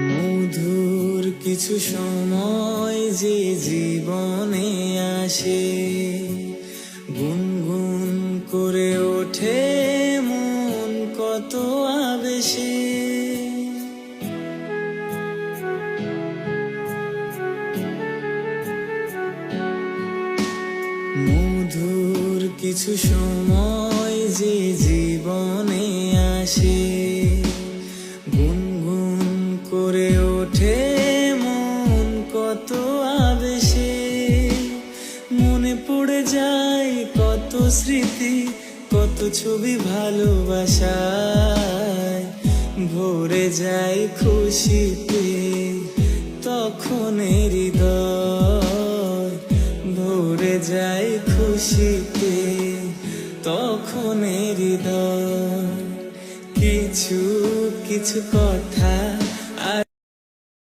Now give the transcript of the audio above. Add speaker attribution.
Speaker 1: মধুর কিছু সময় যে জীবনে আসে, গুনগুন করে ওঠে মন কত আবেশে। মধুর কিছু সময় যে জীবনে আসে, গুনগুন করে ওঠে মন কত আবেশে। মনে পড়ে যায় কত স্মৃতি, কত ছবি ভালোবাসায়, ভরে যায় খুশিতে তখন হৃদয়, ভরে যায় খুশিতে তখন হৃদয়। কিছু কিছু কথা